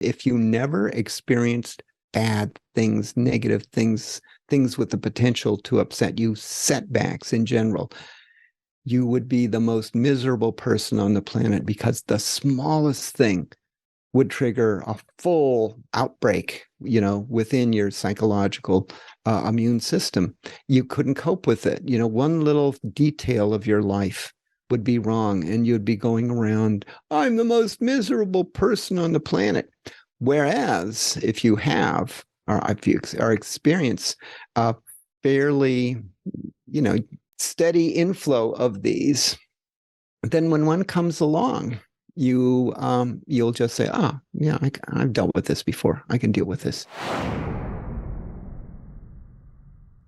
if you never experienced bad things, negative things, things with the potential to upset you, setbacks in general, you would be the most miserable person on the planet, because the smallest thing would trigger a full outbreak, within your psychological immune system. You couldn't cope with it. One little detail of your life would be wrong, and you'd be going around, I'm the most miserable person on the planet. Whereas if you have, or if you are experience a fairly, steady inflow of these, then when one comes along, you'll just say, oh, yeah, I've dealt with this before. I can deal with this.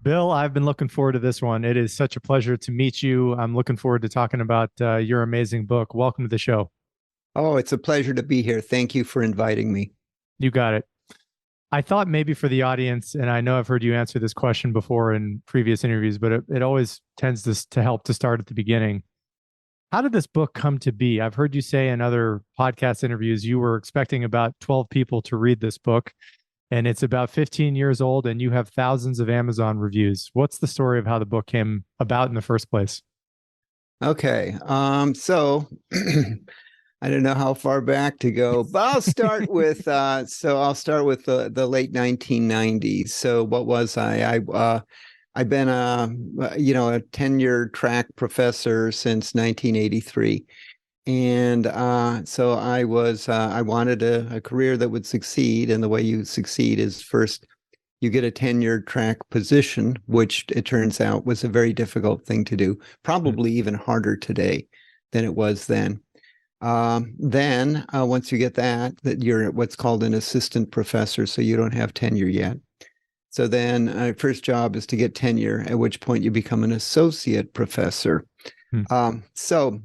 Bill, I've been looking forward to this one. It is such a pleasure to meet you. I'm looking forward to talking about your amazing book. Welcome to the show. Oh, it's a pleasure to be here. Thank you for inviting me. You got it. I thought maybe for the audience, and I know I've heard you answer this question before in previous interviews, but it always tends to help to start at the beginning. How did this book come to be? I've heard you say in other podcast interviews you were expecting about 12 people to read this book, and it's about 15 years old, and you have thousands of Amazon reviews. What's the story of how the book came about in the first place? Okay. So I don't know how far back to go, but I'll start with the late 1990s. So what was I? I've been a tenure track professor since 1983. And so I wanted a career that would succeed. And the way you succeed is, first, you get a tenure track position, which it turns out was a very difficult thing to do, probably even harder today than it was then. Then once you get that you're what's called an assistant professor, so you don't have tenure yet. So then first job is to get tenure, at which point you become an associate professor. So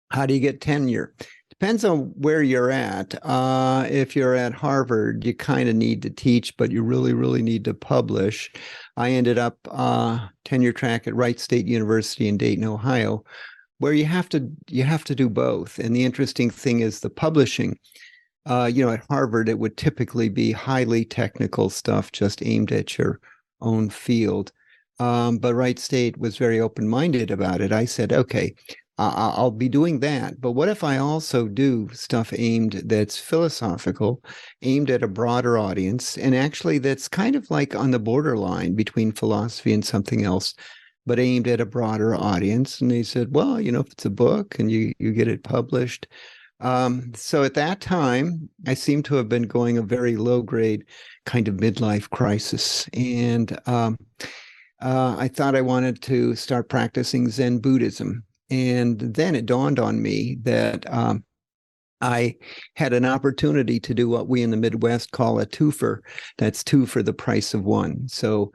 how do you get tenure? Depends on where you're at. If you're at Harvard, you kind of need to teach, but you really, really need to publish. I ended up tenure track at Wright State University in Dayton, Ohio, where you have to do both. And the interesting thing is the publishing. At Harvard, it would typically be highly technical stuff just aimed at your own field. But Wright State was very open-minded about it. I said, okay, I'll be doing that. But what if I also do stuff that's philosophical, aimed at a broader audience, and actually that's kind of like on the borderline between philosophy and something else, but aimed at a broader audience? And they said, well, if it's a book and you get it published. So at that time, I seem to have been going a very low grade kind of midlife crisis. And I thought I wanted to start practicing Zen Buddhism. And then it dawned on me that I had an opportunity to do what we in the Midwest call a twofer. That's two for the price of one. So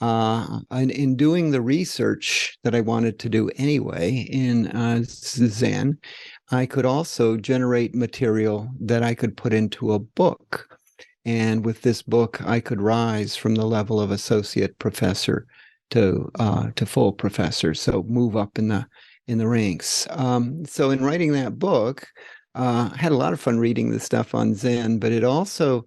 in doing the research that I wanted to do anyway in Zen, I could also generate material that I could put into a book. And with this book, I could rise from the level of associate professor to full professor. So move up in the ranks. So in writing that book, I had a lot of fun reading the stuff on Zen, but it also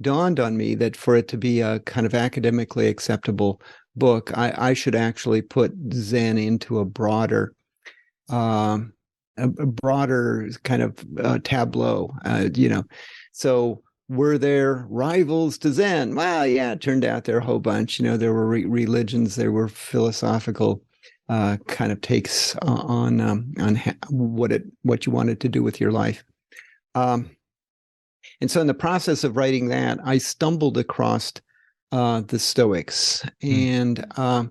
dawned on me that for it to be a kind of academically acceptable book, I should actually put Zen into a broader kind of tableau, So were there rivals to Zen? Well, yeah, it turned out there are a whole bunch. There were religions, there were philosophical kind of takes on what you wanted to do with your life. And so in the process of writing that, I stumbled across the Stoics. And I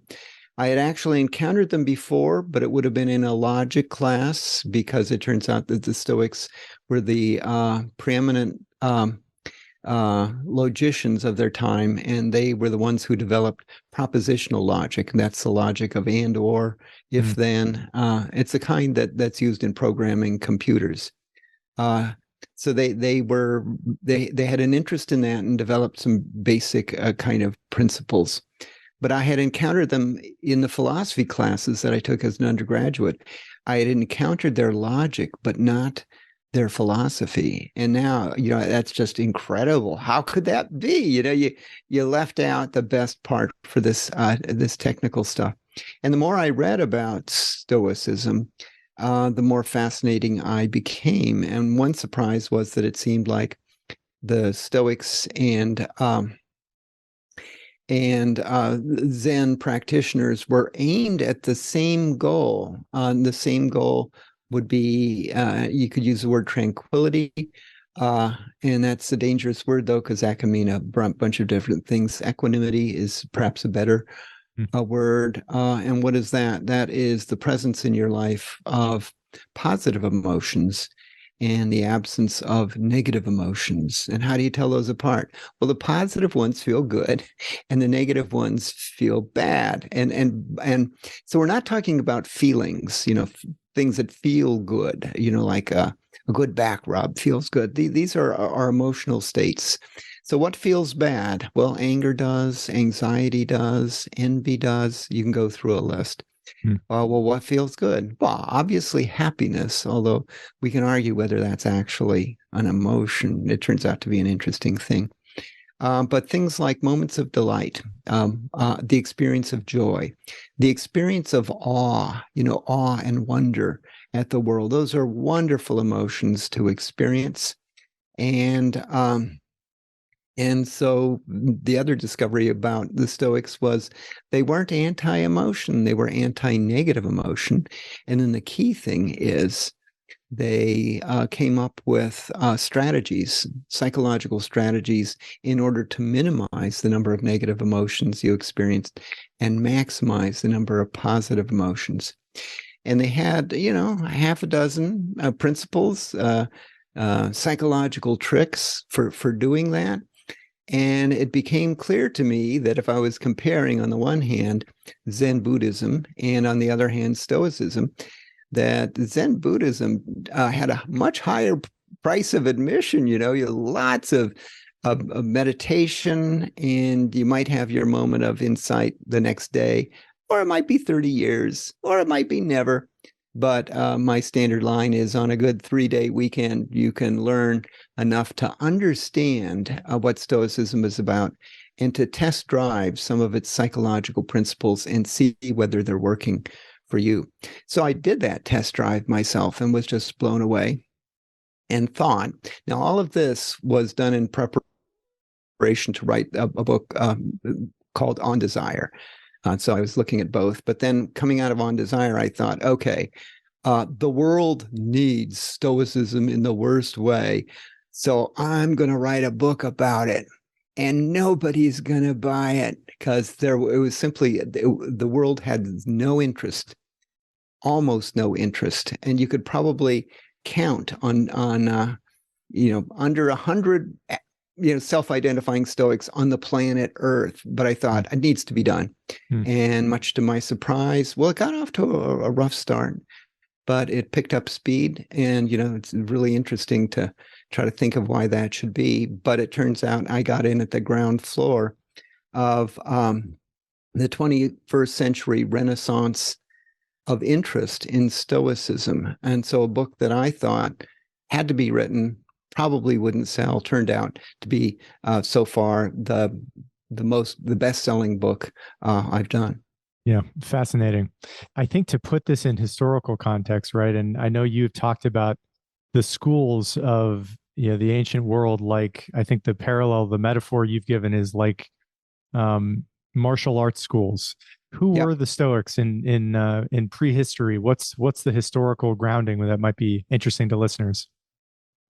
had actually encountered them before, but it would have been in a logic class, because it turns out that the Stoics were the preeminent logicians of their time, and they were the ones who developed propositional logic. And that's the logic of and, or, if, then. It's the kind that's used in programming computers. So they had an interest in that and developed some basic kind of principles. But I had encountered them in the philosophy classes that I took as an undergraduate. I had encountered their logic, but not their philosophy. And now, that's just incredible. How could that be? You left out the best part for this technical stuff. And the more I read about Stoicism, the more fascinating I became. And one surprise was that it seemed like the Stoics and Zen practitioners were aimed at the same goal. The same goal would be, you could use the word tranquility, and that's a dangerous word, though, because that can mean a bunch of different things. Equanimity is perhaps a better word. And what is that? That is the presence in your life of positive emotions and the absence of negative emotions. And how do you tell those apart? Well, the positive ones feel good and the negative ones feel bad. And so we're not talking about feelings, things that feel good, like a good back rub feels good. These are our emotional states. So what feels bad? Well, anger does, anxiety does, envy does. You can go through a list. Well, what feels good? Well, obviously happiness, although we can argue whether that's actually an emotion. It turns out to be an interesting thing. But things like moments of delight, the experience of joy, the experience of awe, awe and wonder at the world. Those are wonderful emotions to experience. And so the other discovery about the Stoics was they weren't anti-emotion, they were anti-negative emotion. And then the key thing is they came up with strategies, psychological strategies, in order to minimize the number of negative emotions you experienced and maximize the number of positive emotions. And they had, half a dozen principles, psychological tricks for doing that. And it became clear to me that if I was comparing, on the one hand, Zen Buddhism and on the other hand, Stoicism, that Zen Buddhism had a much higher price of admission. Lots of meditation, and you might have your moment of insight the next day, or it might be 30 years, or it might be never. But my standard line is, on a good 3-day weekend, you can learn enough to understand what Stoicism is about and to test drive some of its psychological principles and see whether they're working for you. So I did that test drive myself and was just blown away and thought. Now, all of this was done in preparation to write a book called On Desire. So I was looking at both. But then coming out of On Desire, I thought, okay, the world needs Stoicism in the worst way. So I'm going to write a book about it. And nobody's going to buy it because it was simply, the world had no interest, almost no interest. And you could probably count on under 100 self-identifying Stoics on the planet Earth. But I thought it needs to be done. And much to my surprise, well, it got off to a rough start, but it picked up speed. And, it's really interesting to try to think of why that should be. But it turns out I got in at the ground floor of the 21st century Renaissance of interest in Stoicism. And so a book that I thought had to be written, probably wouldn't sell, turned out to be so far the best-selling book I've done. Yeah, fascinating. I think to put this in historical context, right? And I know you've talked about the schools of the ancient world. Like, I think the metaphor you've given is like martial arts schools. Who were the Stoics in prehistory? What's the historical grounding that might be interesting to listeners?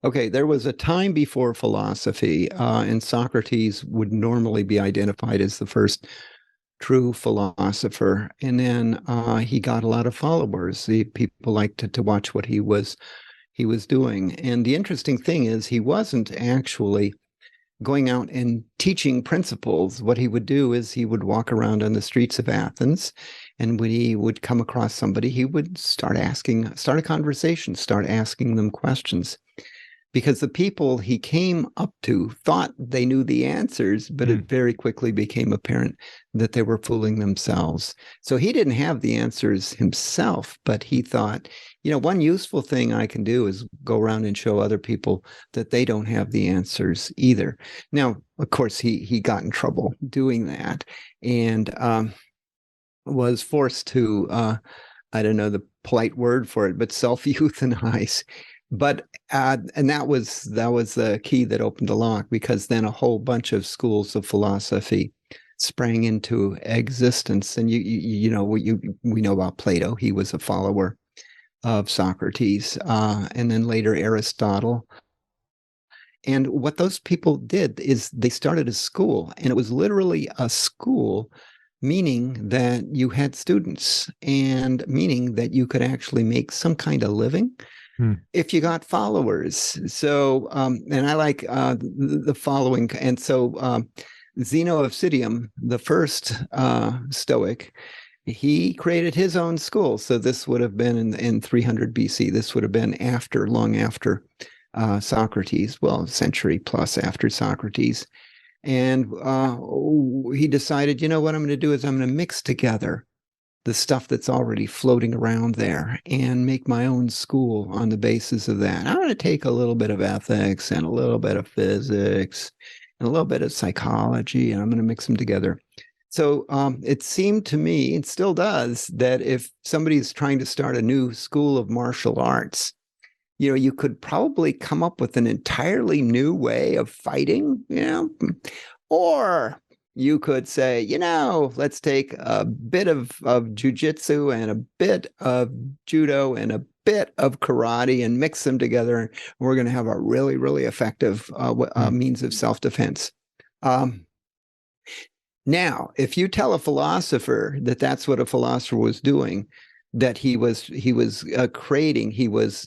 Okay, there was a time before philosophy, and Socrates would normally be identified as the first true philosopher. And then he got a lot of followers. People liked to watch what he was doing. And the interesting thing is, he wasn't actually going out and teaching principles. What he would do is he would walk around on the streets of Athens, and when he would come across somebody, he would start a conversation, start asking them questions. Because the people he came up to thought they knew the answers, but it very quickly became apparent that they were fooling themselves. So he didn't have the answers himself, but he thought one useful thing I can do is go around and show other people that they don't have the answers either. Now, of course, he got in trouble doing that, and was forced to, I don't know the polite word for it, but self-euthanize. But and that was the key that opened the lock, because then a whole bunch of schools of philosophy sprang into existence. And we know about Plato. He was a follower of Socrates, and then later Aristotle. And what those people did is they started a school, and it was literally a school, meaning that you had students, and meaning that you could actually make some kind of living if you got followers. So, and I like the following. And so Zeno of Citium, the first Stoic, he created his own school. So this would have been in 300 BC. This would have been long after Socrates, well, a century plus after Socrates. And he decided, what I'm going to do is I'm going to mix together the stuff that's already floating around there and make my own school on the basis of that. I'm going to take a little bit of ethics and a little bit of physics and a little bit of psychology, and I'm going to mix them together. So it seemed to me, it still does, that if somebody's trying to start a new school of martial arts, you could probably come up with an entirely new way of fighting, or you could say, let's take a bit of jujitsu and a bit of judo and a bit of karate and mix them together. And we're going to have a really, really effective means of self-defense. Now, if you tell a philosopher that that's what a philosopher was doing, that he was creating, he was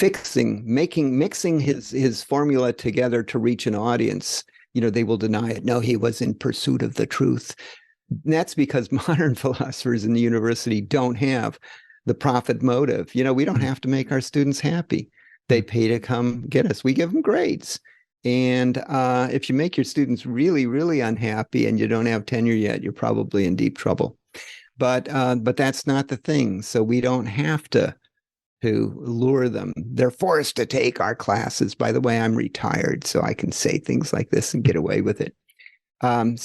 mixing his formula together to reach an audience, they will deny it. No, he was in pursuit of the truth. And that's because modern philosophers in the university don't have the profit motive. We don't have to make our students happy. They pay to come get us. We give them grades. And if you make your students really, really unhappy and you don't have tenure yet, you're probably in deep trouble. But that's not the thing. So we don't have to lure them. They're forced to take our classes. By the way, I'm retired, so I can say things like this and get away with it. But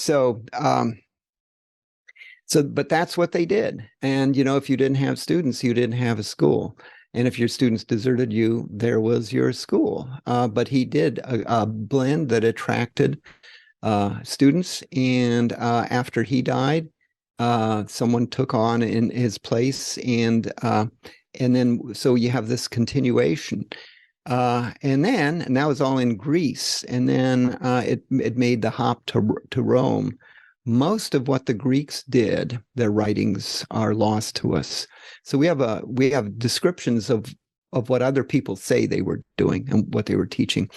that's what they did. And, if you didn't have students, you didn't have a school. And if your students deserted you, there was your school. But he did a blend that attracted students. And after he died, someone took on in his place. And then, so you have this continuation. And that was all in Greece. And then it made the hop to Rome. Most of what the Greeks did, their writings are lost to us. So we have descriptions of what other people say they were doing and what they were teaching,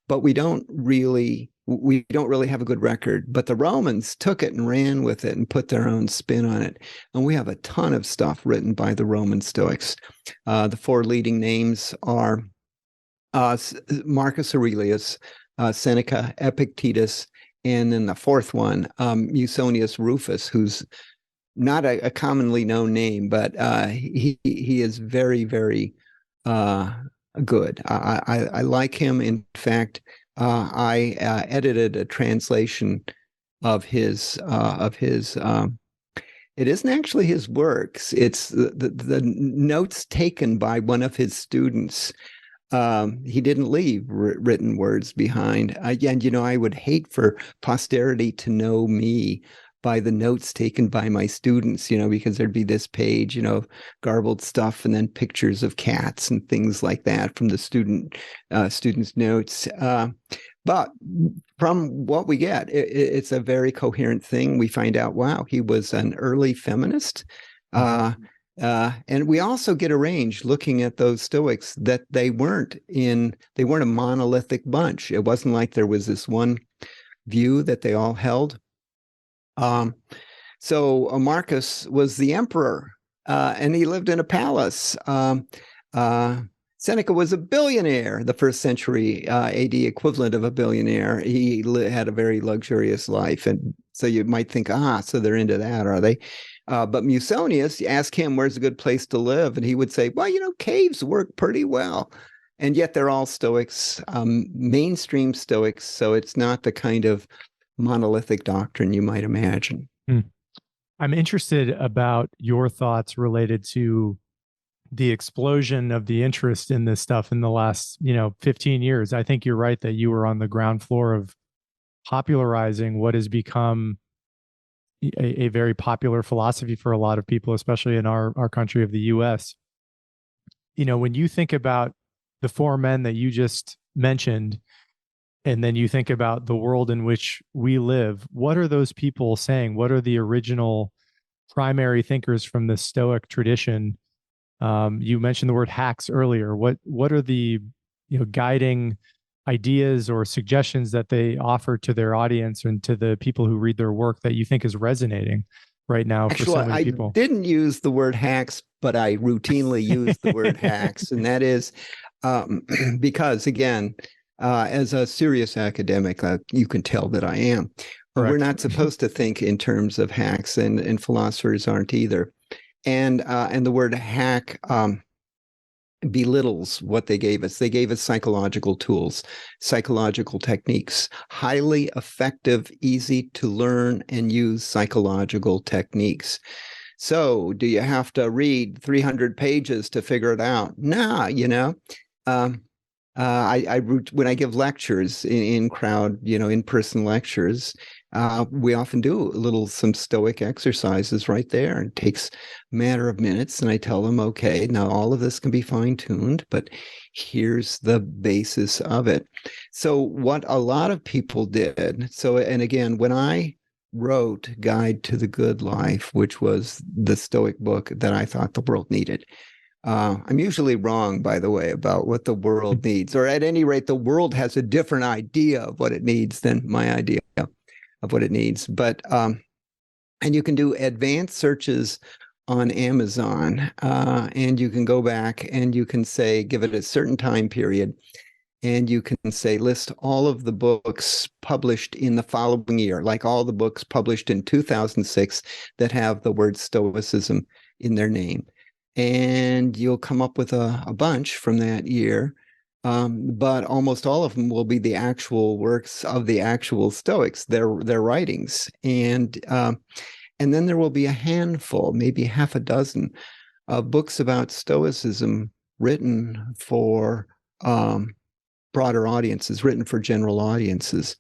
but we don't really have a good record. But the Romans took it and ran with it and put their own spin on it. And we have a ton of stuff written by the Roman Stoics. The four leading names are Marcus Aurelius, Seneca, Epictetus, and then the fourth one, Musonius Rufus, who's not a commonly known name, but he is very, very good. I like him. In fact, I edited a translation of his. It isn't actually his works. It's the notes taken by one of his students. He didn't leave written words behind. And, I would hate for posterity to know me by the notes taken by my students, because there'd be this page, garbled stuff, and then pictures of cats and things like that from the students' notes. But from what we get, it's a very coherent thing. We find out, wow, he was an early feminist. And we also get a range looking at those Stoics that they weren't a monolithic bunch. It wasn't like there was this one view that they all held. So Marcus was the emperor, and he lived in a palace. Seneca was a billionaire, the first century AD equivalent of a billionaire. He had a very luxurious life. And so you might think, so they're into that, are they? But Musonius, you ask him where's a good place to live, and he would say, well, caves work pretty well. And yet they're all Stoics, mainstream Stoics. So it's not the kind of monolithic doctrine you might imagine. I'm interested about your thoughts related to the explosion of the interest in this stuff in the last, 15 years. I think you're right that you were on the ground floor of popularizing what has become a very popular philosophy for a lot of people, especially in our country of the US. When you think about the four men that you just mentioned, and then you think about the world in which we live, what are those people saying? What are the original primary thinkers from the Stoic tradition? You mentioned the word hacks earlier. What are the guiding ideas or suggestions that they offer to their audience and to the people who read their work that you think is resonating right now for so many people? I didn't use the word hacks, but I routinely use the word hacks, and that is because, again, as a serious academic, you can tell that I am. Correct. We're not supposed to think in terms of hacks, and philosophers aren't either. And the word hack belittles what they gave us. They gave us psychological tools, psychological techniques, highly effective, easy to learn and use psychological techniques. So do you have to read 300 pages to figure it out? Nah, when I give lectures in crowd, in-person lectures, we often do some Stoic exercises right there. It takes a matter of minutes, and I tell them, okay, now all of this can be fine-tuned, but here's the basis of it. So what a lot of people did, and again, when I wrote Guide to the Good Life, which was the Stoic book that I thought the world needed, I'm usually wrong, by the way, about what the world needs, or at any rate, the world has a different idea of what it needs than my idea of what it needs. But and you can do advanced searches on Amazon, and you can go back and you can say, give it a certain time period, and you can say, list all of the books published in the following year, like all the books published in 2006 that have the word Stoicism in their name. And you'll come up with a bunch from that year, but almost all of them will be the actual works of the actual Stoics, their writings, and then there will be a handful, maybe half a dozen, of books about Stoicism written for broader audiences, written for general audiences,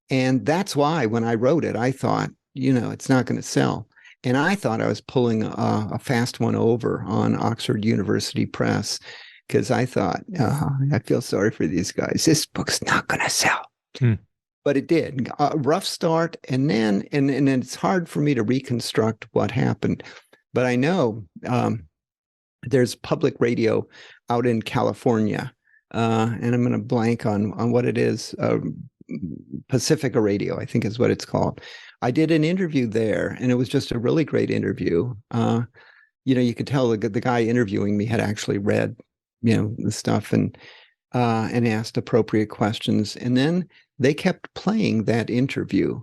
and that's why when I wrote it, I thought, it's not going to sell. And I thought I was pulling a fast one over on Oxford University Press, because I thought, I feel sorry for these guys. This book's not going to sell. But it did. Rough start. And then it's hard for me to reconstruct what happened. But I know there's public radio out in California, and I'm going to blank on what it is. Pacifica Radio, I think is what it's called. I did an interview there, and it was just a really great interview. You could tell the guy interviewing me had actually read, the stuff and asked appropriate questions. And then they kept playing that interview.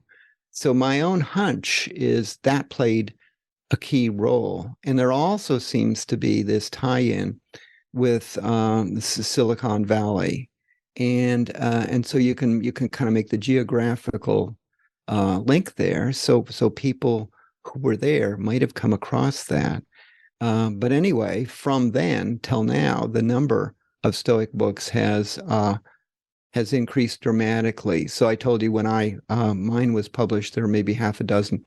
So my own hunch is that played a key role. And there also seems to be this tie-in with Silicon Valley. And so you can kind of make the geographical link there. So people who were there might have come across that. But anyway, from then till now, the number of Stoic books has increased dramatically. So I told you when mine was published, there were maybe half a dozen.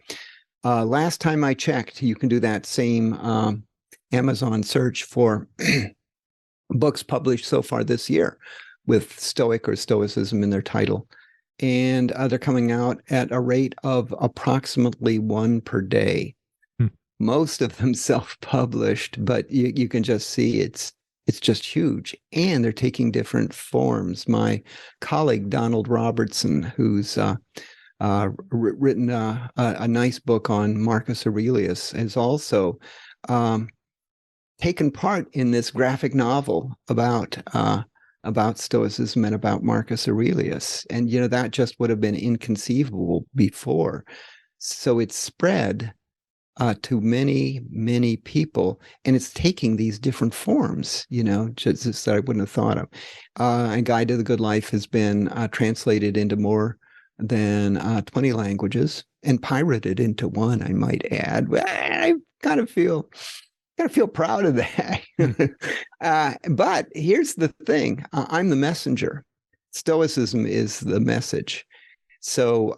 Last time I checked, you can do that same Amazon search for books published so far this year with Stoic or Stoicism in their title. And they're coming out at a rate of approximately one per day. Most of them self-published, but you can just see it's just huge. And they're taking different forms. My colleague, Donald Robertson, who's written a nice book on Marcus Aurelius, has also taken part in this graphic novel about Stoicism and about Marcus Aurelius. And, that just would have been inconceivable before. So it's spread to many, many people, and it's taking these different forms, just that I wouldn't have thought of. A Guide to the Good Life has been translated into more than 20 languages and pirated into one, I might add. I kind of feel proud of that. But here's the thing. I'm the messenger. Stoicism is the message. So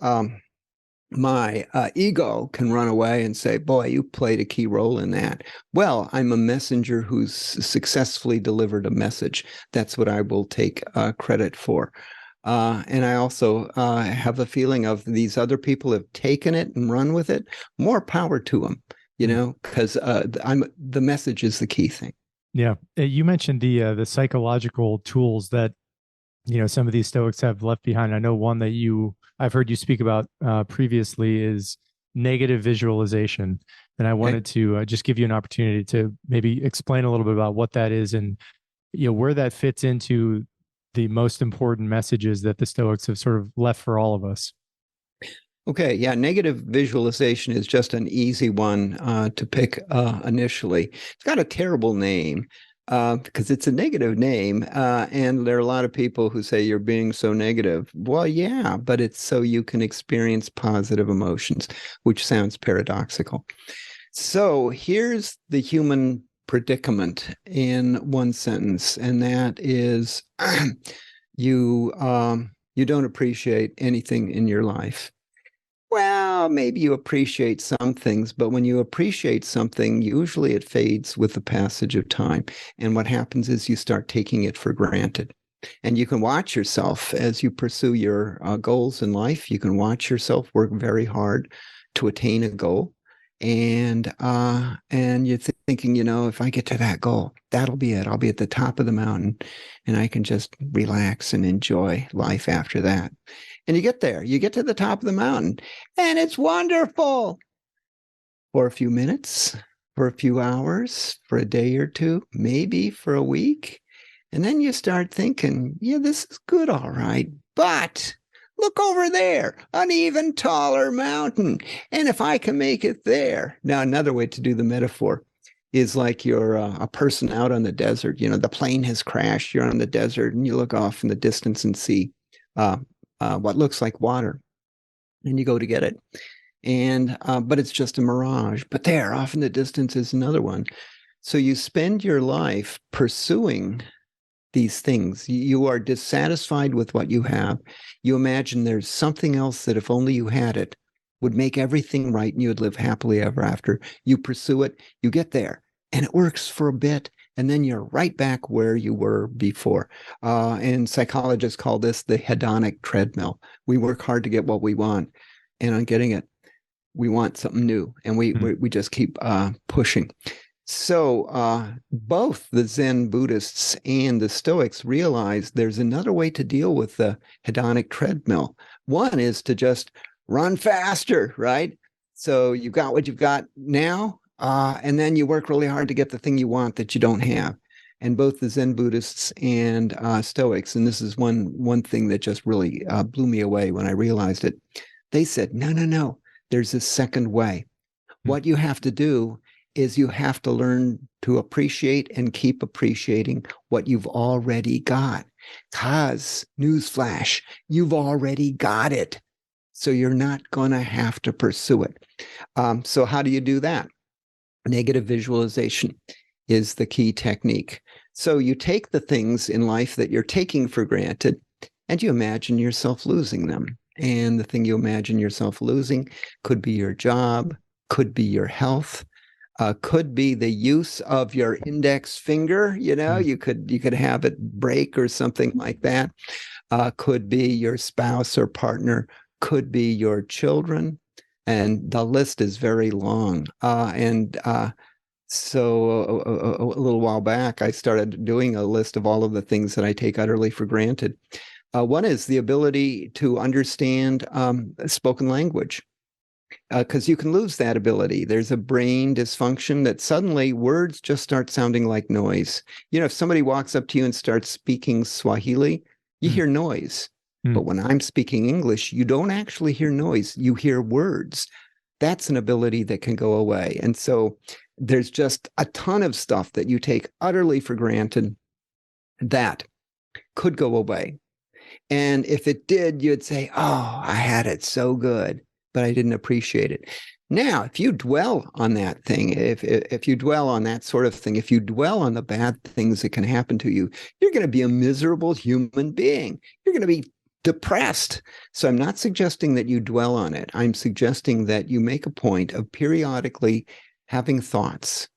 my ego can run away and say, boy, you played a key role in that. Well, I'm a messenger who's successfully delivered a message. That's what I will take credit for. And I also have a feeling of these other people have taken it and run with it. More power to them, because the message is the key thing. Yeah. You mentioned the psychological tools that, some of these Stoics have left behind. I know one that I've heard you speak about previously is negative visualization. And I wanted to just give you an opportunity to maybe explain a little bit about what that is and, where that fits into the most important messages that the Stoics have sort of left for all of us. Okay, yeah, negative visualization is just an easy one to pick initially. It's got a terrible name because it's a negative name, and there are a lot of people who say you're being so negative. Well, yeah, but it's so you can experience positive emotions, which sounds paradoxical. So here's the human predicament in one sentence, and that is you don't appreciate anything in your life. Well, maybe you appreciate some things, but when you appreciate something, usually it fades with the passage of time. And what happens is you start taking it for granted. And you can watch yourself as you pursue your goals in life. You can watch yourself work very hard to attain a goal. And you're thinking, if I get to that goal, that'll be it. I'll be at the top of the mountain and I can just relax and enjoy life after that. And you get there, you get to the top of the mountain and it's wonderful for a few minutes, for a few hours, for a day or two, maybe for a week. And then you start thinking, yeah, this is good. All right. But look over there, an even taller mountain. And if I can make it there. Now, another way to do the metaphor is like you're a person out on the desert. The plane has crashed. You're on the desert and you look off in the distance and see what looks like water. And you go to get it. And but it's just a mirage. But there, off in the distance is another one. So you spend your life pursuing these things. You are dissatisfied with what you have. You imagine there's something else that if only you had it would make everything right and you would live happily ever after. You pursue it, you get there, and it works for a bit, and then you're right back where you were before. And psychologists call this the hedonic treadmill. We work hard to get what we want, and on getting it, we want something new, and we just keep pushing. So both the Zen Buddhists and the Stoics realize there's another way to deal with the hedonic treadmill. One is to just run faster, right? So you've got what you've got now, and then you work really hard to get the thing you want that you don't have. And both the Zen Buddhists and Stoics, and this is one thing that just really blew me away when I realized it, they said, no, there's a second way. What you have to do is you have to learn to appreciate and keep appreciating what you've already got. Because, newsflash, you've already got it. So you're not going to have to pursue it. So how do you do that? Negative visualization is the key technique. So you take the things in life that you're taking for granted and you imagine yourself losing them. And the thing you imagine yourself losing could be your job, could be your health, could be the use of your index finger. You could have it break or something like that. Could be your spouse or partner, could be your children. And the list is very long. So a little while back, I started doing a list of all of the things that I take utterly for granted. One is the ability to understand spoken language. Because you can lose that ability. There's a brain dysfunction that suddenly words just start sounding like noise. If somebody walks up to you and starts speaking Swahili, you hear noise. But when I'm speaking English, you don't actually hear noise. You hear words. that's an ability that can go away. And so there's just a ton of stuff that you take utterly for granted that could go away. And if it did, you'd say, oh, I had it so good, but I didn't appreciate it. Now, if you dwell on that thing, if you dwell on that sort of thing, if you dwell on the bad things that can happen to you, you're going to be a miserable human being. You're going to be depressed. So I'm not suggesting that you dwell on it. I'm suggesting that you make a point of periodically having thoughts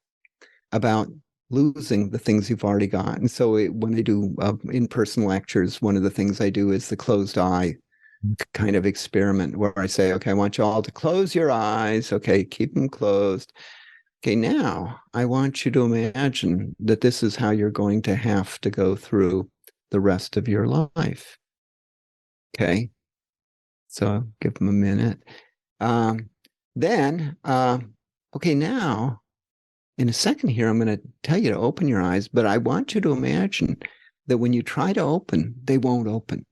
about losing the things you've already got. And so when I do in-person lectures, one of the things I do is the closed eye kind of experiment where I say, okay, I want you all to close your eyes. Okay, keep them closed. Okay, now I want you to imagine that this is how you're going to have to go through the rest of your life. Okay, so give them a minute. Okay, now in a second here, I'm going to tell you to open your eyes, but I want you to imagine that when you try to open, they won't open.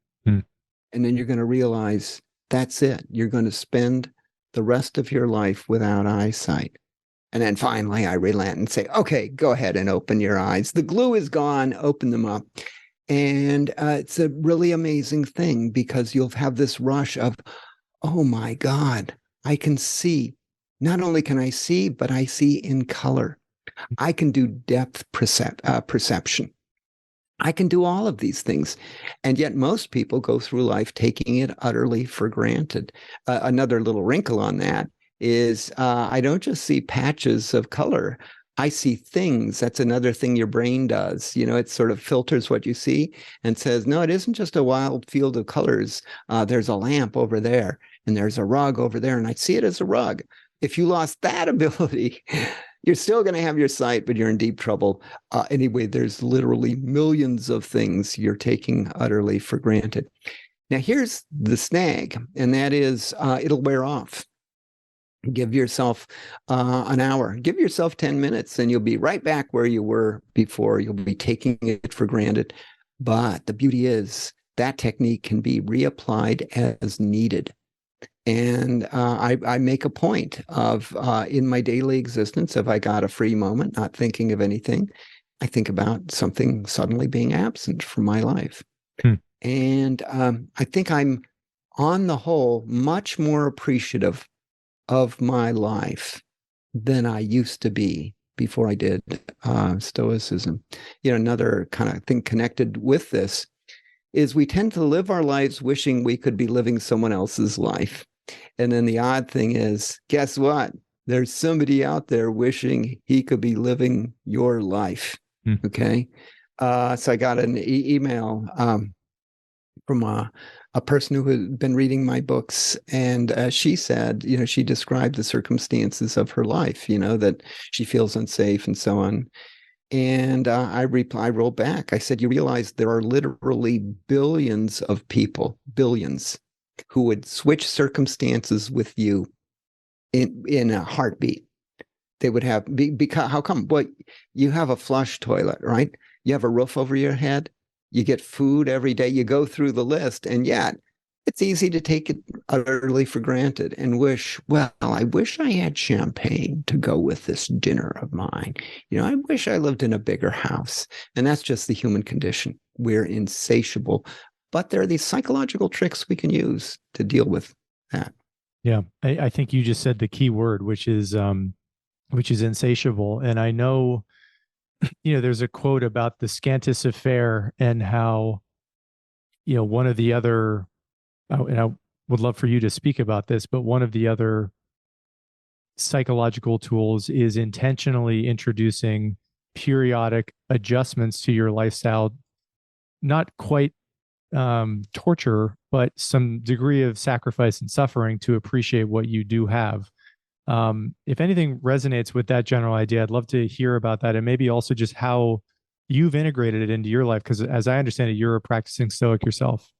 And then you're going to realize that's it. You're going to spend the rest of your life without eyesight. And then finally, I relent and say, okay, go ahead and open your eyes. The glue is gone. Open them up. And it's a really amazing thing because you'll have this rush of, oh my God, I can see. Not only can I see, but I see in color. I can do depth perception. I can do all of these things. And yet most people go through life taking it utterly for granted. Another little wrinkle on that is I don't just see patches of color. I see things. That's another thing your brain does. You know, it sort of filters what you see and says, no, it isn't just a wild field of colors. There's a lamp over there and there's a rug over there. And I see it as a rug. If you lost that ability, you're still going to have your sight, but you're in deep trouble. Anyway, there's literally millions of things you're taking utterly for granted. Now, here's the snag, and that is it'll wear off. Give yourself an hour. Give yourself 10 minutes, and you'll be right back where you were before. You'll be taking it for granted. But the beauty is that technique can be reapplied as needed. And I make a point of, in my daily existence, if I got a free moment, not thinking of anything, I think about something suddenly being absent from my life. And I think I'm, on the whole, much more appreciative of my life than I used to be before I did Stoicism. You know, another kind of thing connected with this is we tend to live our lives wishing we could be living someone else's life. And then the odd thing is, guess what? There's somebody out there wishing he could be living your life. Okay. So I got an email from a person who had been reading my books. And she said, you know, she described the circumstances of her life, you know, that she feels unsafe and so on. And I wrote back. I said, you realize there are literally billions of people, billions, who would switch circumstances with you in a heartbeat. They would have, because how come? Well, you have a flush toilet, right? You have a roof over your head. You get food every day. You go through the list, and yet it's easy to take it utterly for granted and wish, well, I wish I had champagne to go with this dinner of mine. You know, I wish I lived in a bigger house. And that's just the human condition. We're insatiable. But there are these psychological tricks we can use to deal with that. Yeah, I think you just said the key word, which is insatiable. And I know, you know, there's a quote about the scantus affair and how, you know, one of the other, and I would love for you to speak about this, but one of the other psychological tools is intentionally introducing periodic adjustments to your lifestyle, not quite torture, but some degree of sacrifice and suffering to appreciate what you do have. If anything resonates with that general idea, I'd love to hear about that, and maybe also just how you've integrated it into your life, because as I understand it, you're a practicing Stoic yourself.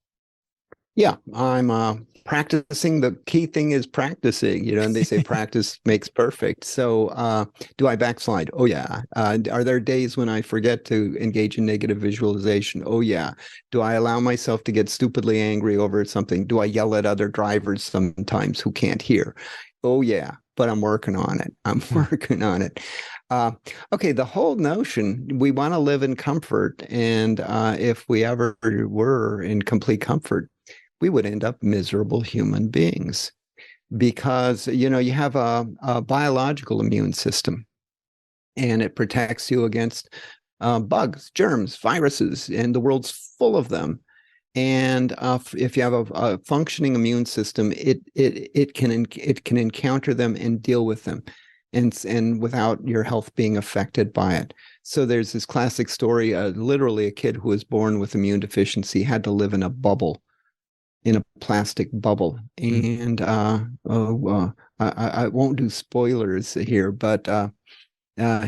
Yeah, I'm practicing. The key thing is practicing, you know, and they say practice makes perfect. So do I backslide? Oh, yeah. Are there days when I forget to engage in negative visualization? Oh, yeah. Do I allow myself to get stupidly angry over something? Do I yell at other drivers sometimes who can't hear? Oh yeah, but I'm working on it. I'm working on it. Uh, okay, the whole notion, we want to live in comfort, and if we ever were in complete comfort, we would end up miserable human beings because you have a biological immune system, and it protects you against bugs, germs, viruses, and the world's full of them. And if you have a functioning immune system, it can encounter them and deal with them, and without your health being affected by it. So there's this classic story. Literally, a kid who was born with immune deficiency had to live in a bubble, in a plastic bubble. And I won't do spoilers here, but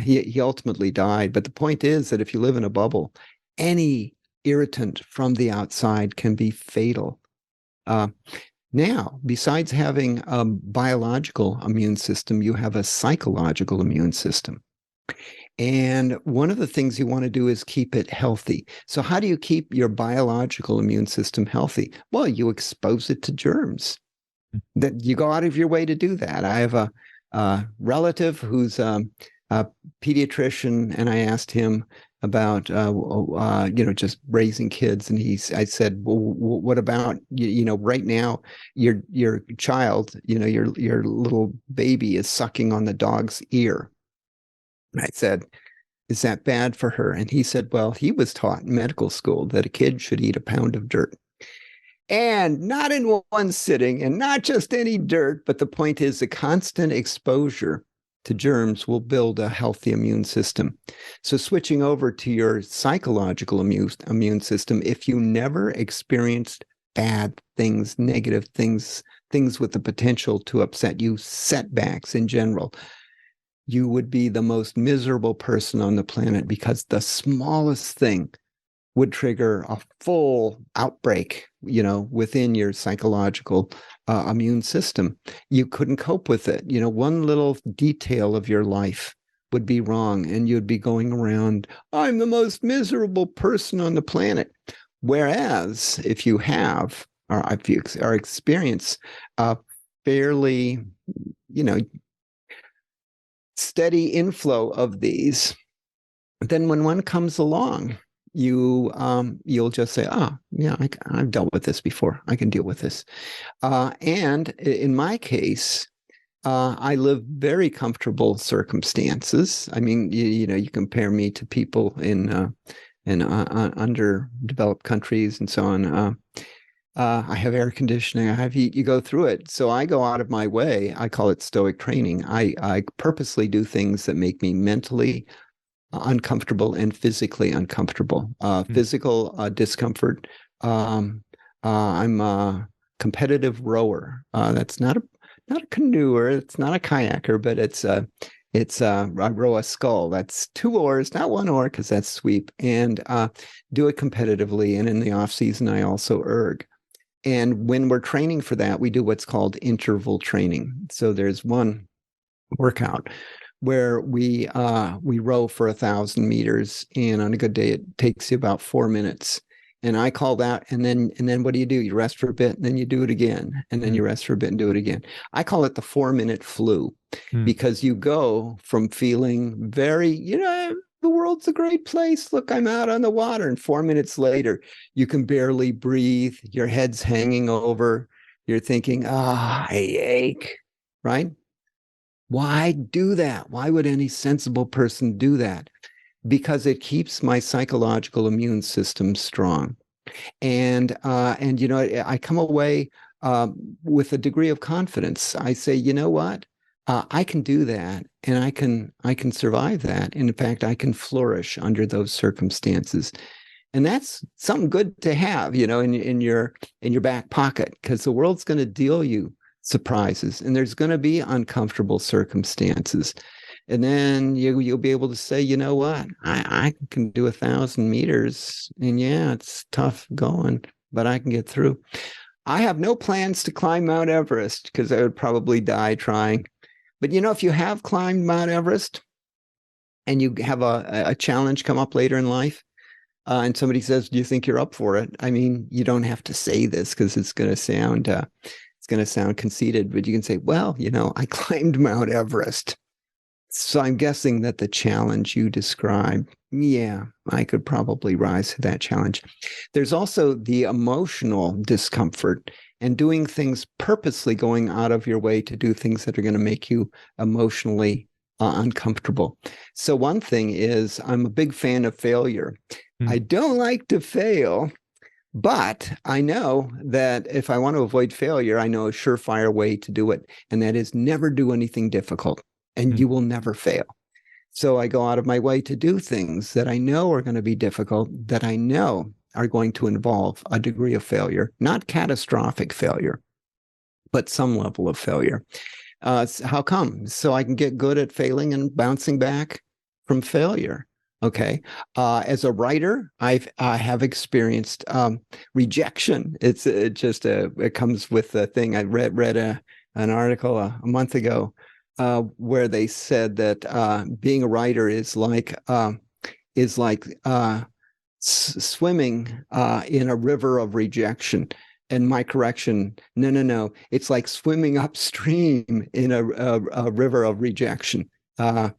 he ultimately died. But the point is that if you live in a bubble, any irritant from the outside can be fatal. Now, besides having a biological immune system, you have a psychological immune system. And one of the things you want to do is keep it healthy. So how do you keep your biological immune system healthy? Well, you expose it to germs. That you go out of your way to do that. I have a relative who's a pediatrician, and I asked him about just raising kids, and I said, well, what about right now your child, your little baby is sucking on the dog's ear. And I said, is that bad for her? And he said, well, he was taught in medical school that a kid should eat a pound of dirt. And not in one sitting, and not just any dirt, but the point is the constant exposure to germs will build a healthy immune system. So switching over to your psychological immune system, if you never experienced bad things, negative things, things with the potential to upset you, setbacks in general, you would be the most miserable person on the planet, because the smallest thing would trigger a full outbreak, within your psychological immune system. You couldn't cope with it. One little detail of your life would be wrong, and you'd be going around, I'm the most miserable person on the planet. Whereas if you have, or if you are experience a fairly, steady inflow of these, then when one comes along, you'll just say, oh yeah, I've dealt with this before, I can deal with this. And in my case, I live very comfortable circumstances. I mean, you compare me to people in underdeveloped countries and so on. I have air conditioning, I have heat, you go through it. So I go out of my way. I call it Stoic training. I purposely do things that make me mentally uncomfortable and physically uncomfortable. Physical discomfort. I'm a competitive rower. That's not a canoeer. It's not a kayaker, but I row a scull. That's 2 oars, not 1 oar, because that's sweep, and do it competitively. And in the off season, I also erg. And when we're training for that, we do what's called interval training. So there's one workout where we row for 1,000 meters, and on a good day it takes you about 4 minutes. And I call that, and then what do? You rest for a bit, and then you do it again, and then you rest for a bit and do it again. I call it the 4-minute flu, because you go from feeling very, the world's a great place. Look, I'm out on the water. And 4 minutes later, you can barely breathe. Your head's hanging over. You're thinking, I ache, right? Why do that? Why would any sensible person do that? Because it keeps my psychological immune system strong. And I come away with a degree of confidence. I say, you know what? I can do that, and I can survive that. And in fact, I can flourish under those circumstances. And that's something good to have, in your back pocket, because the world's going to deal you surprises, and there's going to be uncomfortable circumstances. And then you'll be able to say, you know what, I can do 1,000 meters, and yeah, it's tough going, but I can get through. I have no plans to climb Mount Everest, because I would probably die trying. But if you have climbed Mount Everest, and you have a challenge come up later in life, and somebody says, do you think you're up for it? I mean, you don't have to say this, because it's going to going to sound conceited, but you can say, well, I climbed Mount Everest. So I'm guessing that the challenge you described, yeah, I could probably rise to that challenge. There's also the emotional discomfort and doing things purposely, going out of your way to do things that are going to make you emotionally uncomfortable. So one thing is, I'm a big fan of failure. I don't like to fail, but I know that if I want to avoid failure, I know a surefire way to do it. And that is never do anything difficult, and you will never fail. So I go out of my way to do things that I know are going to be difficult, that I know are going to involve a degree of failure, not catastrophic failure, but some level of failure. How come? So I can get good at failing and bouncing back from failure. Okay. As a writer, I have experienced rejection. It comes with the thing. I read an article a month ago where they said that being a writer is like swimming in a river of rejection. And my correction, no, it's like swimming upstream in a river of rejection. But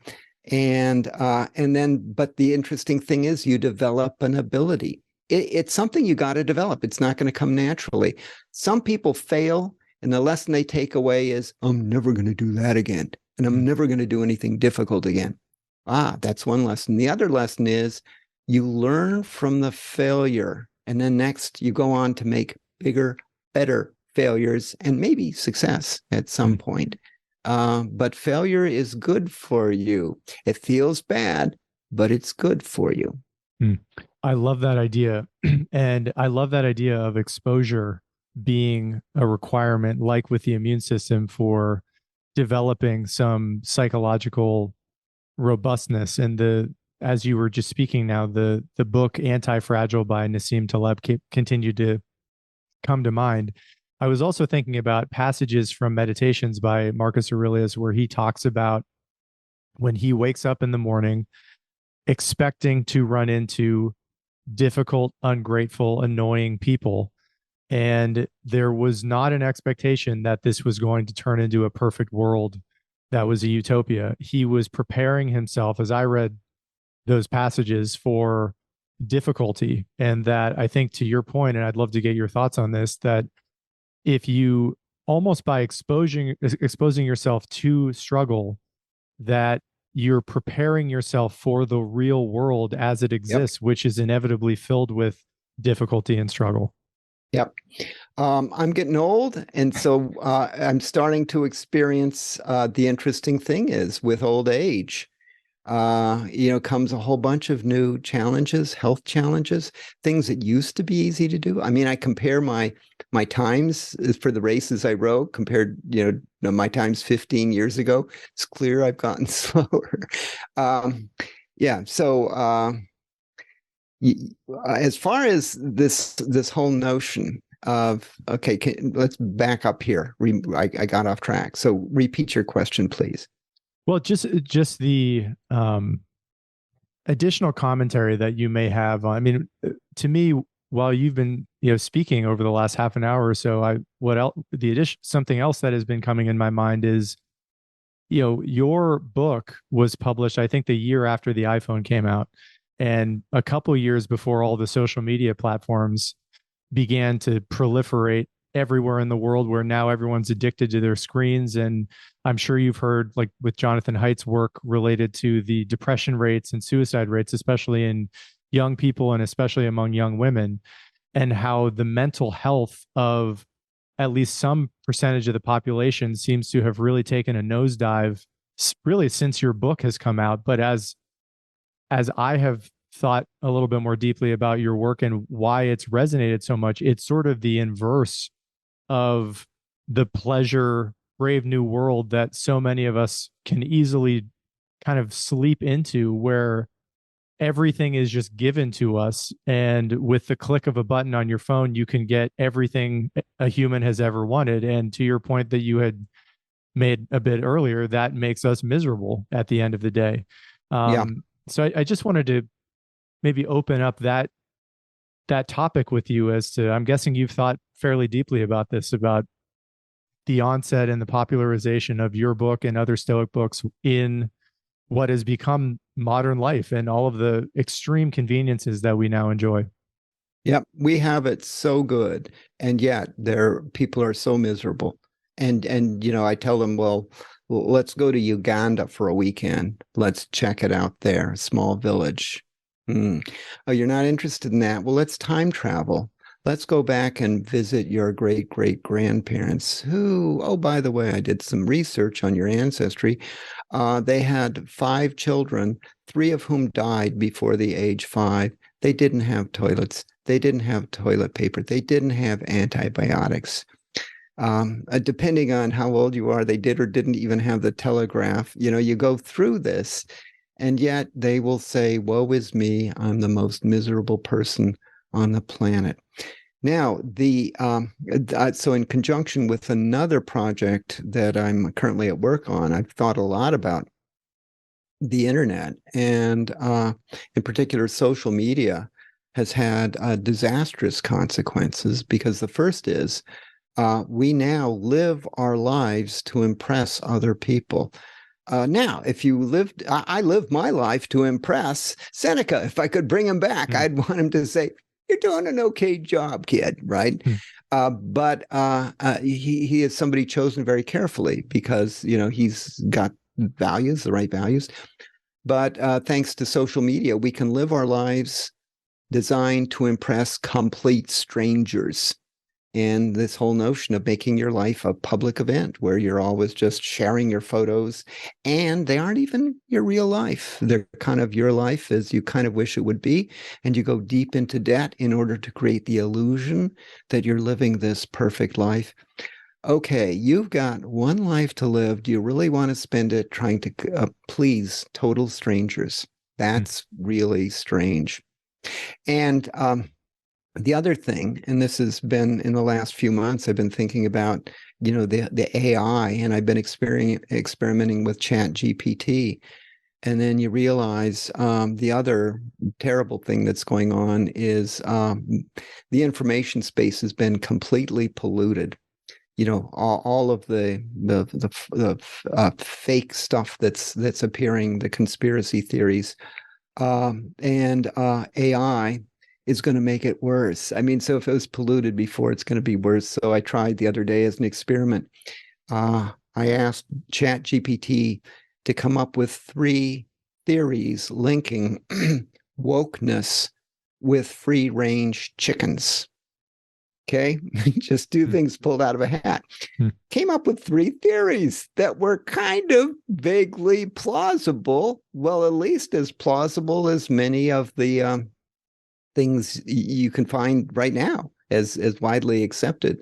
the interesting thing is, you develop an ability. It's something you got to develop. It's not going to come naturally. Some people fail, and the lesson they take away is, I'm never going to do that again, and I'm never going to do anything difficult again. That's one lesson. The other lesson is, you learn from the failure, and then next you go on to make bigger, better failures, and maybe success at some point. But failure is good for you. It feels bad, but it's good for you. I love that idea. And I love that idea of exposure being a requirement, like with the immune system, for developing some psychological robustness. And as you were just speaking now, the book Anti-Fragile by Nassim Taleb continued to come to mind. I was also thinking about passages from Meditations by Marcus Aurelius, where he talks about when he wakes up in the morning expecting to run into difficult, ungrateful, annoying people. And there was not an expectation that this was going to turn into a perfect world that was a utopia. He was preparing himself, as I read those passages, for difficulty. And that, I think, to your point, and I'd love to get your thoughts on this, that if you, almost by exposing yourself to struggle, that you're preparing yourself for the real world as it exists, which is inevitably filled with difficulty and struggle. Yep. I'm getting old, and so I'm starting to experience the interesting thing is, with old age, comes a whole bunch of new challenges, health challenges, things that used to be easy to do. I mean, I compare my times for the races I rode compared, my times 15 years ago. It's clear I've gotten slower. So as far as this whole notion of, okay, let's back up here. I got off track. So repeat your question, please. Well, just the additional commentary that you may have on, I mean, to me, while you've been, speaking over the last half an hour or so, something else that has been coming in my mind is, your book was published, I think, the year after the iPhone came out, and a couple years before all the social media platforms began to proliferate everywhere in the world, where now everyone's addicted to their screens. And I'm sure you've heard, like with Jonathan Haidt's work related to the depression rates and suicide rates, especially in young people and especially among young women, and how the mental health of at least some percentage of the population seems to have really taken a nosedive, really, since your book has come out. But as I have thought a little bit more deeply about your work and why it's resonated so much, it's sort of the inverse of the pleasure, brave new world that so many of us can easily kind of sleep into, where everything is just given to us. And with the click of a button on your phone, you can get everything a human has ever wanted. And to your point that you had made a bit earlier, that makes us miserable at the end of the day. So I just wanted to maybe open up that topic with you, as to, I'm guessing you've thought fairly deeply about this, about the onset and the popularization of your book and other Stoic books in what has become modern life and all of the extreme conveniences that we now enjoy. Yep, we have it so good, and yet people are so miserable. And I tell them, well, let's go to Uganda for a weekend. Let's check it out there, small village. Oh, you're not interested in that? Well, let's time travel. Let's go back and visit your great-great-grandparents who, oh, by the way, I did some research on your ancestry. They had 5 children, 3 of whom died before the age 5. They didn't have toilets. They didn't have toilet paper. They didn't have antibiotics. Depending on how old you are, they did or didn't even have the telegraph. You go through this, and yet they will say, woe is me, I'm the most miserable person on the planet. Now, so in conjunction with another project that I'm currently at work on, I've thought a lot about the internet, and in particular, social media has had disastrous consequences, because the first is we now live our lives to impress other people. Now, if you lived, I lived my life to impress Seneca. If I could bring him back, I'd want him to say, you're doing an okay job, kid, right? But he is somebody chosen very carefully, because, he's got values, the right values. But thanks to social media, we can live our lives designed to impress complete strangers. And this whole notion of making your life a public event where you're always just sharing your photos, and they aren't even your real life. They're kind of your life as you kind of wish it would be. And you go deep into debt in order to create the illusion that you're living this perfect life. Okay, you've got one life to live. Do you really want to spend it trying to please total strangers? That's really strange. And the other thing, and this has been in the last few months, I've been thinking about, the AI, and I've been experimenting with Chat GPT. And then you realize the other terrible thing that's going on is the information space has been completely polluted. All of the fake stuff that's appearing, the conspiracy theories, and AI is going to make it worse. I mean, so if it was polluted before, it's going to be worse. So I tried the other day as an experiment. I asked ChatGPT to come up with 3 theories linking wokeness with free-range chickens. Okay, just 2 things pulled out of a hat. Came up with 3 theories that were kind of vaguely plausible. Well, at least as plausible as many of the things you can find right now as widely accepted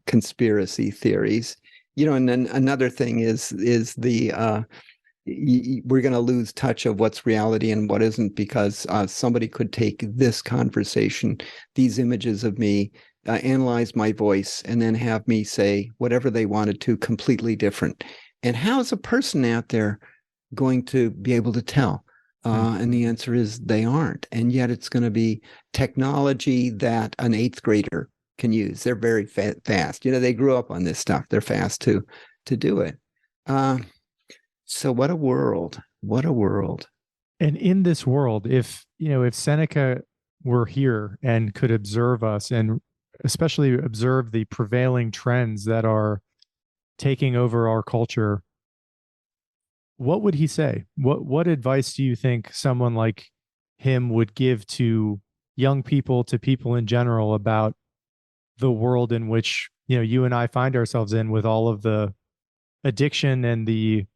conspiracy theories. And then another thing is the we're going to lose touch of what's reality and what isn't, because somebody could take this conversation, these images of me, analyze my voice, and then have me say whatever they wanted to, completely different. And how is a person out there going to be able to tell? And the answer is they aren't. And yet it's going to be technology that an 8th grader can use. They're very fast. They grew up on this stuff. They're fast to do it. So what a world. What a world. And in this world, if Seneca were here and could observe us, and especially observe the prevailing trends that are taking over our culture, what would he say? What advice do you think someone like him would give to young people, to people in general, about the world in which, you and I find ourselves in, with all of the addiction and the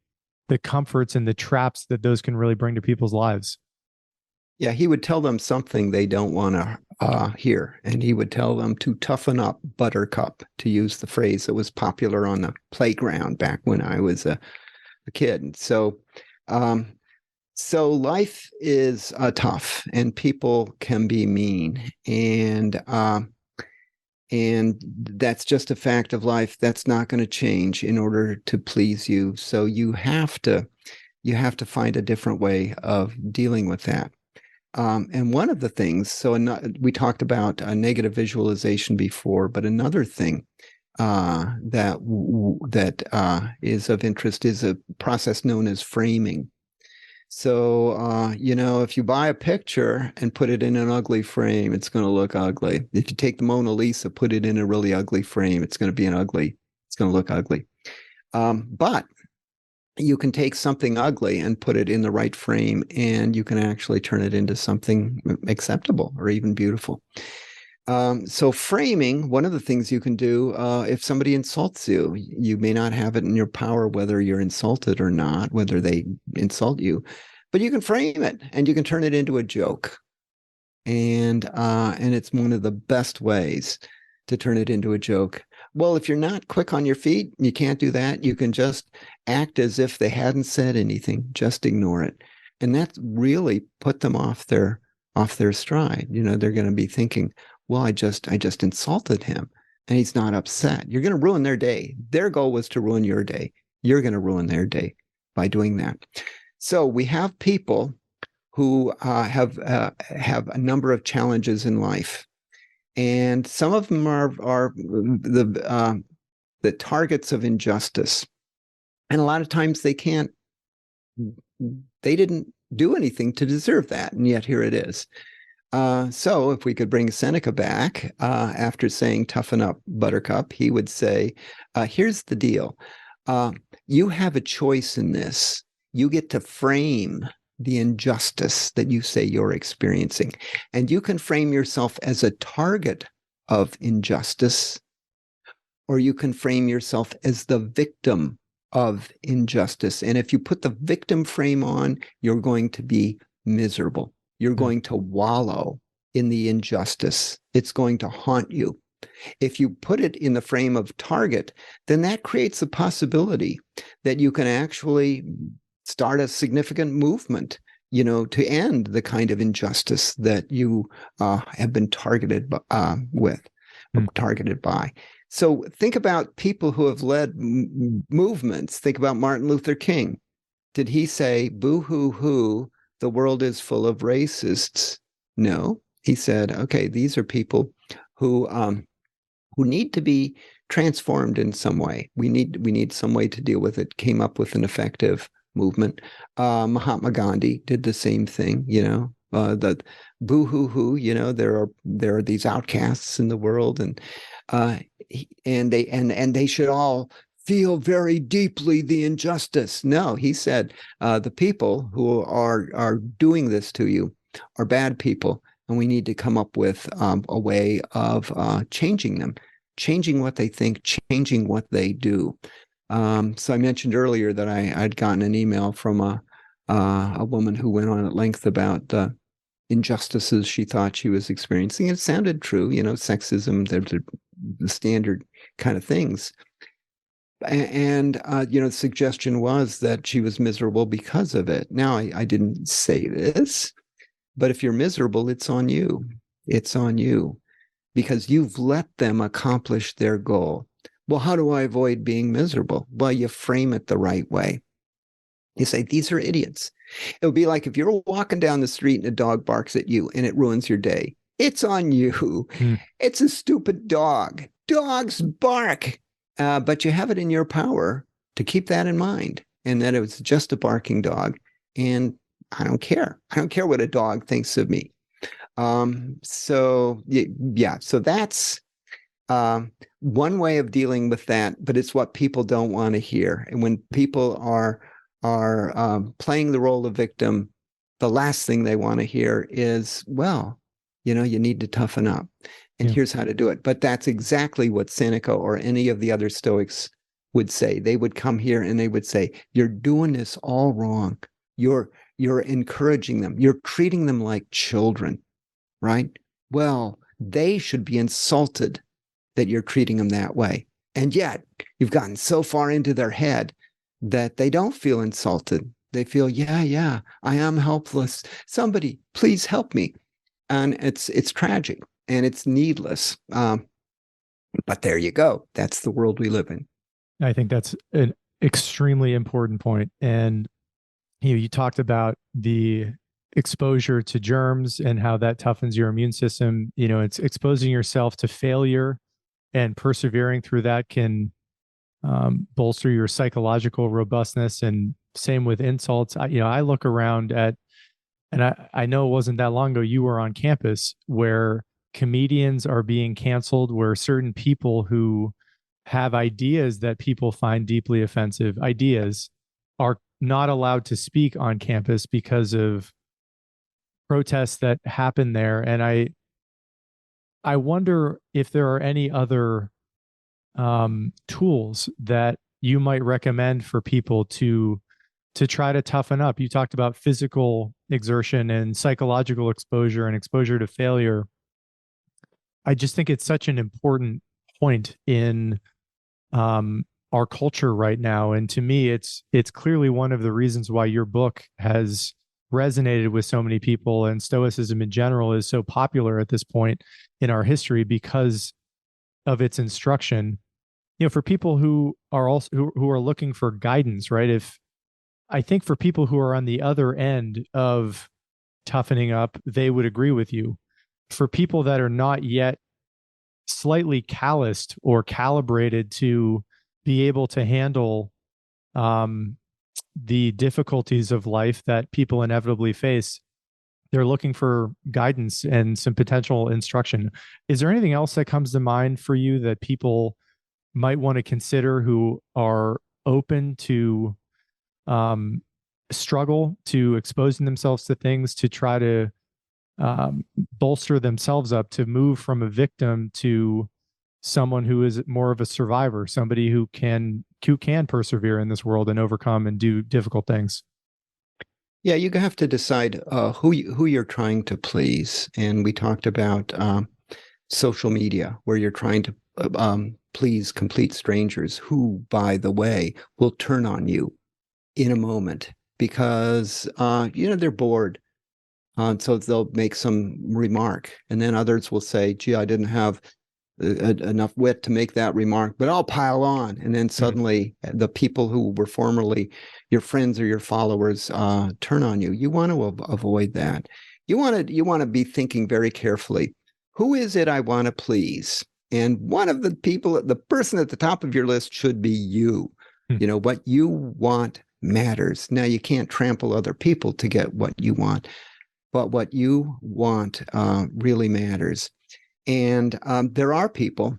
comforts and the traps that those can really bring to people's lives? Yeah, he would tell them something they don't want to hear. And he would tell them to toughen up, buttercup, to use the phrase that was popular on the playground back when I was a kid. So life is tough, and people can be mean, and that's just a fact of life. That's not going to change in order to please you. So you have to find a different way of dealing with that. And one of the things, we talked about negative visualization before, but another thing that is of interest is a process known as framing. So, if you buy a picture and put it in an ugly frame, it's going to look ugly. If you take the Mona Lisa, put it in a really ugly frame, it's going to look ugly. But you can take something ugly and put it in the right frame, and you can actually turn it into something acceptable or even beautiful. So framing, one of the things you can do, if somebody insults you, you may not have it in your power whether you're insulted or not, whether they insult you, but you can frame it and you can turn it into a joke. And it's one of the best ways to turn it into a joke. Well, if you're not quick on your feet, you can't do that. You can just act as if they hadn't said anything, just ignore it. And that really put them off their stride. They're going to be thinking, well, I just insulted him and he's not upset. You're going to ruin their day. Their goal was to ruin your day. You're going to ruin their day by doing that. So we have people who have a number of challenges in life, and some of them are the targets of injustice. And a lot of times they didn't do anything to deserve that, and yet here it is. So if we could bring Seneca back, after saying, toughen up, buttercup, he would say, here's the deal. You have a choice in this. You get to frame the injustice that you say you're experiencing. And you can frame yourself as a target of injustice, or you can frame yourself as the victim of injustice. And if you put the victim frame on, you're going to be miserable. You're going to wallow in the injustice. It's going to haunt you. If you put it in the frame of target, then that creates the possibility that you can actually start a significant movement, to end the kind of injustice that you have been targeted by. So think about people who have led movements. Think about Martin Luther King. Did he say, boo hoo hoo, the world is full of racists? No, he said, okay, these are people who need to be transformed in some way. We need some way to deal with it. Came up with an effective movement. Mahatma Gandhi did the same thing. The boo hoo hoo. There are these outcasts in the world, and they should all feel very deeply the injustice. No, he said, the people who are doing this to you are bad people, and we need to come up with a way of changing them, changing what they think, changing what they do. So I mentioned earlier that I'd gotten an email from a woman who went on at length about the injustices she thought she was experiencing. It sounded true, sexism, the standard kind of things. And the suggestion was that she was miserable because of it. Now, I didn't say this, but if you're miserable, it's on you. It's on you because you've let them accomplish their goal. Well, how do I avoid being miserable? Well, you frame it the right way. You say, these are idiots. It would be like if you're walking down the street and a dog barks at you and it ruins your day. It's on you. It's a stupid dog. Dogs bark. But you have it in your power to keep that in mind, and that it was just a barking dog. And I don't care. I don't care what a dog thinks of me. So that's one way of dealing with that, but it's what people don't want to hear. And when people are playing the role of victim, the last thing they want to hear is, well, you need to toughen up. And here's how to do it. But that's exactly what Seneca or any of the other Stoics would say. They would come here and they would say, you're doing this all wrong. You're encouraging them. You're treating them like children, right? Well, they should be insulted that you're treating them that way. And yet you've gotten so far into their head that they don't feel insulted. They feel, yeah, I am helpless. Somebody, please help me. And it's tragic. And it's needless. But there you go. That's the world we live in. I think that's an extremely important point. And you talked about the exposure to germs and how that toughens your immune system. It's exposing yourself to failure and persevering through that can bolster your psychological robustness. And same with insults. I look around at, and I know it wasn't that long ago, you were on campus where comedians are being canceled, where certain people who have ideas that people find deeply offensive, ideas, are not allowed to speak on campus because of protests that happen there. And I wonder if there are any other tools that you might recommend for people to try to toughen up. You talked about physical exertion and psychological exposure and exposure to failure. I just think it's such an important point in our culture right now. And to me, it's clearly one of the reasons why your book has resonated with so many people, and Stoicism in general is so popular at this point in our history because of its instruction. For people who are also who are looking for guidance, right? If I think for people who are on the other end of toughening up, they would agree with you. For people that are not yet slightly calloused or calibrated to be able to handle the difficulties of life that people inevitably face, they're looking for guidance and some potential instruction. Is there anything else that comes to mind for you that people might want to consider who are open to struggle, to exposing themselves to things, to try to bolster themselves up, to move from a victim to someone who is more of a survivor, somebody who can persevere in this world and overcome and do difficult things? Yeah, you have to decide who you're trying to please. And we talked about social media, where you're trying to please complete strangers who, by the way, will turn on you in a moment because they're bored. So they'll make some remark, and then others will say, gee, I didn't have enough wit to make that remark, but I'll pile on. And then suddenly the people who were formerly your friends or your followers turn on you. You want to avoid that. You want to be thinking very carefully, who is it I want to please? And one of the people, the person at the top of your list should be you. What you want matters. Now, you can't trample other people to get what you want, but what you want really matters. And there are people.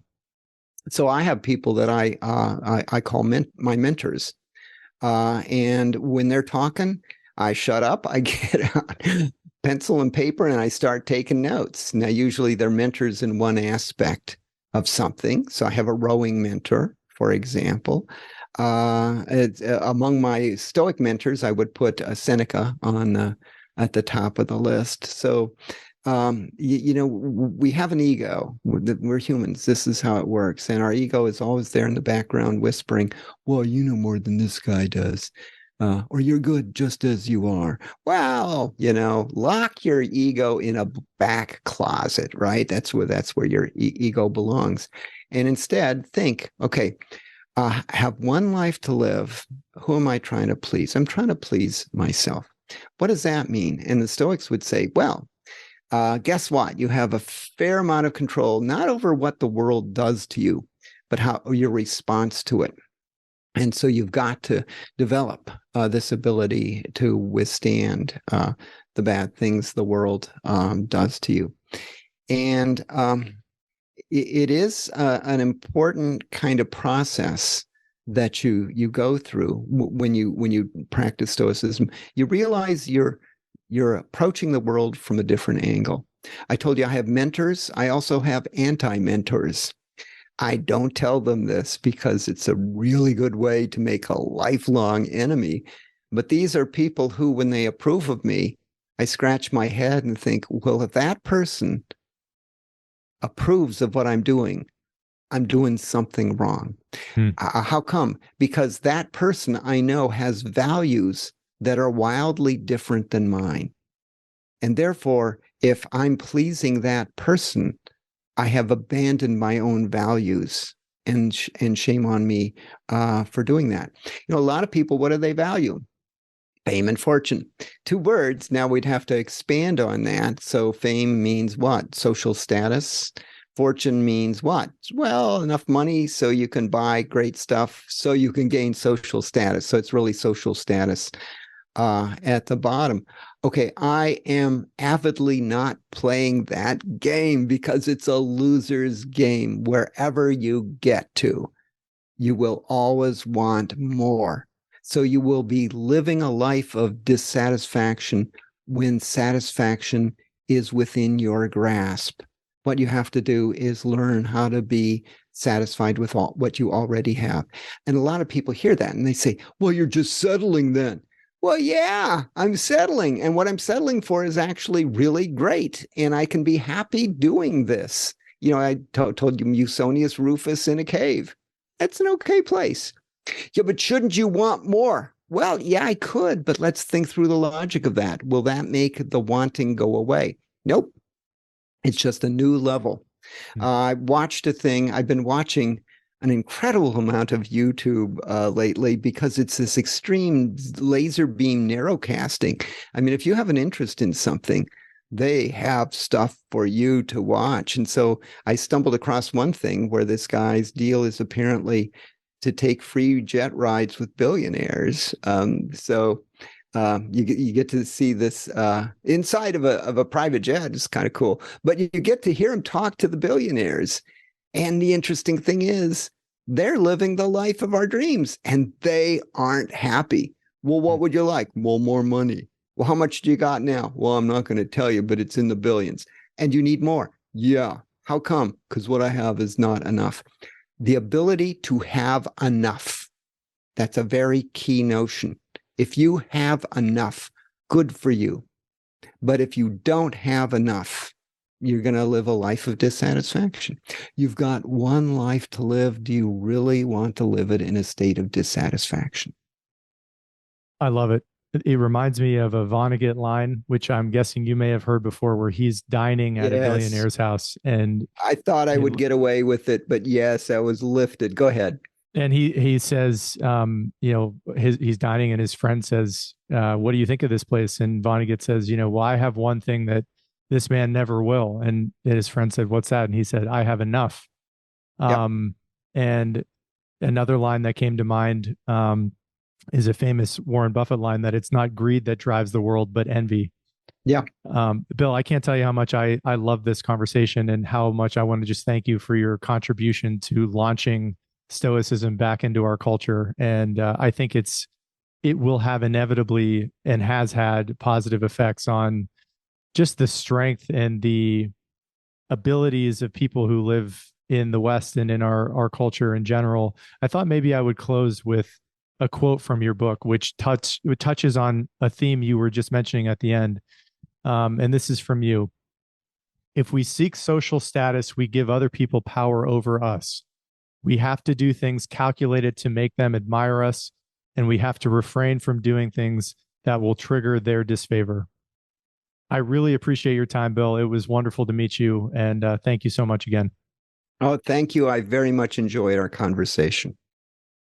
So I have people that I call my mentors. And when they're talking, I shut up, I get out pencil and paper, and I start taking notes. Now, usually they're mentors in one aspect of something. So I have a rowing mentor, for example. Among my Stoic mentors, I would put Seneca on at the top of the list. So, we have an ego. We're humans. This is how it works. And our ego is always there in the background whispering, well, you know more than this guy does. Or you're good just as you are. Well, lock your ego in a back closet, right? That's where your ego belongs. And instead think, okay, I have one life to live. Who am I trying to please? I'm trying to please myself. What does that mean? And the Stoics would say, well, guess what? You have a fair amount of control, not over what the world does to you, but how your response to it. And so you've got to develop this ability to withstand the bad things the world does to you. And it is an important kind of process that you go through when you practice Stoicism. You realize you're approaching the world from a different angle. I told you I have mentors. I also have anti-mentors. I don't tell them this because it's a really good way to make a lifelong enemy. But these are people who, when they approve of me, I scratch my head and think, well, if that person approves of what I'm doing something wrong. How come? Because that person I know has values that are wildly different than mine. And therefore, if I'm pleasing that person, I have abandoned my own values, and shame on me for doing that. A lot of people, what do they value? Fame and fortune. 2 words. Now we'd have to expand on that. So fame means what? Social status. Fortune means what? Well, enough money so you can buy great stuff, so you can gain social status. So it's really social status at the bottom. Okay, I am avidly not playing that game because it's a loser's game. Wherever you get to, you will always want more. So you will be living a life of dissatisfaction when satisfaction is within your grasp. What you have to do is learn how to be satisfied with what you already have. And a lot of people hear that and they say, well, you're just settling then. Well, yeah, I'm settling. And what I'm settling for is actually really great. And I can be happy doing this. You know, I told you Musonius Rufus in a cave. That's an okay place. Yeah, but shouldn't you want more? Well, yeah, I could, but let's think through the logic of that. Will that make the wanting go away? Nope. It's just a new level. I watched a thing. I've been watching an incredible amount of YouTube lately because it's this extreme laser beam narrowcasting. I mean, if you have an interest in something, they have stuff for you to watch. And so I stumbled across one thing where this guy's deal is apparently to take free jet rides with billionaires. You get to see this inside of a private jet. It's kind of cool, but you get to hear him talk to the billionaires. And the interesting thing is they're living the life of our dreams and they aren't happy. Well, what would you like? Well, more money. Well, how much do you got now? Well, I'm not going to tell you, but it's in the billions. And you need more. Yeah. How come? Because what I have is not enough. The ability to have enough. That's a very key notion. If you have enough, good for you. But if you don't have enough, you're going to live a life of dissatisfaction. You've got one life to live. Do you really want to live it in a state of dissatisfaction? I love it. It reminds me of a Vonnegut line, which I'm guessing you may have heard before, where he's dining at a billionaire's house. And I thought I would get away with it, but yes, I was lifted. Go ahead. And he says, he's dining, and his friend says, "What do you think of this place?" And Vonnegut says, "Well, I have one thing that this man never will." And his friend said, "What's that?" And he said, "I have enough." Yep. And another line that came to mind is a famous Warren Buffett line that it's not greed that drives the world, but envy. Yeah. Bill, I can't tell you how much I love this conversation and how much I want to just thank you for your contribution to launching Stoicism back into our culture. And I think it will have inevitably and has had positive effects on just the strength and the abilities of people who live in the West and in our culture in general. I thought maybe I would close with a quote from your book, which touches on a theme you were just mentioning at the end. And this is from you. If we seek social status, we give other people power over us. We have to do things calculated to make them admire us, and we have to refrain from doing things that will trigger their disfavor. I really appreciate your time, Bill. It was wonderful to meet you, and thank you so much again. Oh, thank you. I very much enjoyed our conversation.